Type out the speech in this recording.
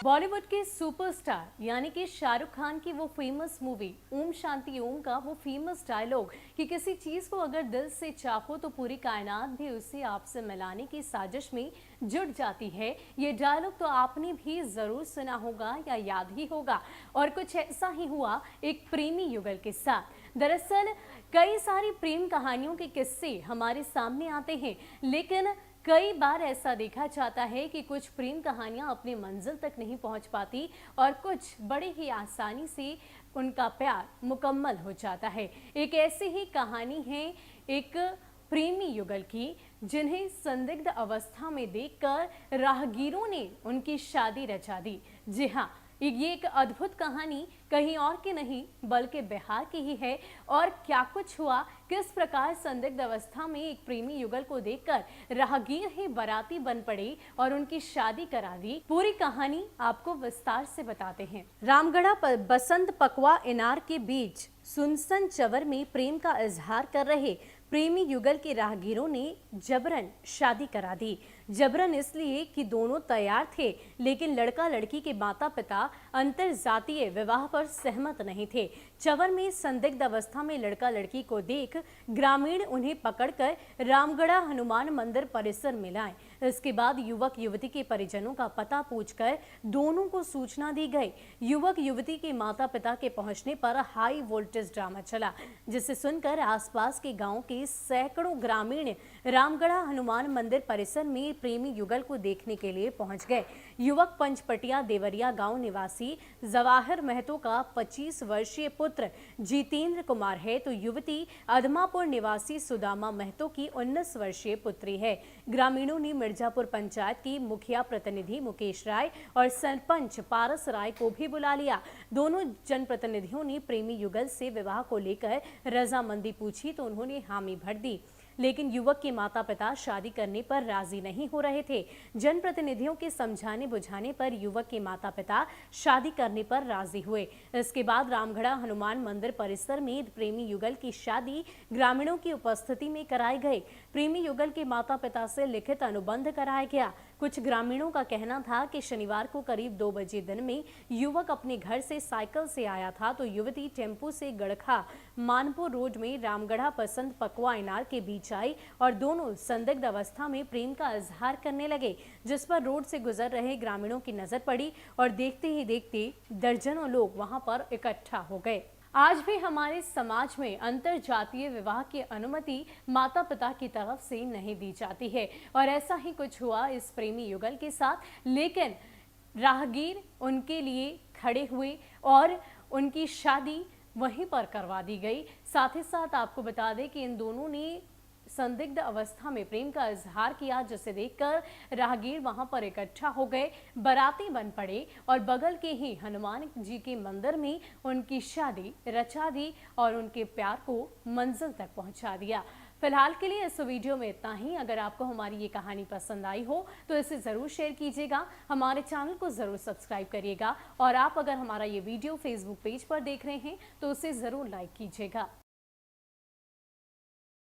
बॉलीवुड के सुपरस्टार यानी कि शाहरुख खान की वो फेमस मूवी ओम शांति ओम का वो फेमस डायलॉग कि किसी चीज को अगर दिल से चाहो तो पूरी कायनात भी उसे आपसे मिलाने की साजिश में जुट जाती है। ये डायलॉग तो आपने भी जरूर सुना होगा या याद ही होगा। और कुछ ऐसा ही हुआ एक प्रेमी युगल के साथ। दरअसल कई सारी प्रेम कहानियों के किस्से हमारे सामने आते हैं, लेकिन कई बार ऐसा देखा जाता है कि कुछ प्रेम कहानियां अपनी मंजिल तक नहीं पहुंच पाती और कुछ बड़े ही आसानी से उनका प्यार मुकम्मल हो जाता है। एक ऐसी ही कहानी है एक प्रेमी युगल की, जिन्हें संदिग्ध अवस्था में देखकर राहगीरों ने उनकी शादी रचा दी। जी हाँ, ये एक अद्भुत कहानी कहीं और की नहीं बल्कि बिहार की ही है। और क्या कुछ हुआ, किस प्रकार संदिग्ध अवस्था में एक प्रेमी युगल को देखकर राहगीर ही बाराती बन पड़े और उनकी शादी करा दी, पूरी कहानी आपको विस्तार से बताते हैं। रामगढ़ा बसंत पकवा इनार के बीच सुनसन चवर में प्रेम का इजहार कर रहे प्रेमी युगल के राहगीरों ने जबरन शादी करा दी। जबरन इसलिए कि दोनों तैयार थे, लेकिन लड़का लड़की के माता पिता अंतर जातीय विवाह पर सहमत नहीं थे। चवर में संदिग्ध अवस्था में लड़का लड़की को देख ग्रामीण उन्हें पकड़कर रामगढ़ा हनुमान मंदिर परिसर में लाए। इसके बाद युवक युवती के परिजनों का पता पूछकर दोनों को सूचना दी गई। युवक युवती के माता पिता के पहुंचने पर हाई वोल्टेज ड्रामा चला, जिसे सुनकर आसपास के गांव के सैकड़ों ग्रामीण रामगढ़ा हनुमान मंदिर परिसर में प्रेमी युगल को देखने के लिए पहुंच गए। युवक पंचपटिया देवरिया गांव निवासी जवाहर महतो का 25 वर्षीय पुत्र जितेंद्र कुमार है, तो युवती अदमापुर निवासी सुदामा महतो की 19 वर्षीय पुत्री है। ग्रामीणों ने मिर्जापुर पंचायत की मुखिया प्रतिनिधि मुकेश राय और सरपंच पारस राय को भी बुला लिया। दोनों जनप्रतिनिधियों ने प्रेमी युगल से विवाह को लेकर रजामंदी पूछी तो उन्होंने हामी भर दी, लेकिन युवक के माता पिता शादी करने पर राजी नहीं हो रहे थे। जनप्रतिनिधियों के समझाने बुझाने पर युवक के माता पिता शादी करने पर राजी हुए। इसके बाद रामगढ़ा हनुमान मंदिर परिसर में प्रेमी युगल की शादी ग्रामीणों की उपस्थिति में कराई गई। प्रेमी युगल के माता पिता से लिखित अनुबंध कराया गया। कुछ ग्रामीणों का कहना था कि शनिवार को करीब 2 बजे दिन में युवक अपने घर से साइकिल से आया था, तो युवती टेम्पो से गड़खा मानपुर रोड में रामगढ़ा बसंत पकवा इनार के बीच आई और दोनों संदिग्ध अवस्था में प्रेम का इजहार करने लगे, जिस पर रोड से गुजर रहे ग्रामीणों की नजर पड़ी और देखते ही देखते दर्जनों लोग वहां पर इकट्ठा हो गए। आज भी हमारे समाज में अंतर जातीय विवाह की अनुमति माता पिता की तरफ से नहीं दी जाती है और ऐसा ही कुछ हुआ इस प्रेमी युगल के साथ, लेकिन राहगीर उनके लिए खड़े हुए और उनकी शादी वहीं पर करवा दी गई। साथ ही साथ आपको बता दें कि इन दोनों ने संदिग्ध अवस्था में प्रेम का इजहार किया, जिसे देखकर राहगीर वहां पर इकट्ठा हो गए, बाराती बन पड़े और बगल के ही हनुमान जी के मंदिर में उनकी शादी रचा दी और उनके प्यार को मंजिल तक पहुंचा दिया। फिलहाल के लिए इस वीडियो में इतना ही। अगर आपको हमारी ये कहानी पसंद आई हो तो इसे ज़रूर शेयर कीजिएगा, हमारे चैनल को ज़रूर सब्सक्राइब करिएगा और आप अगर हमारा ये वीडियो फेसबुक पेज पर देख रहे हैं तो उसे ज़रूर लाइक कीजिएगा।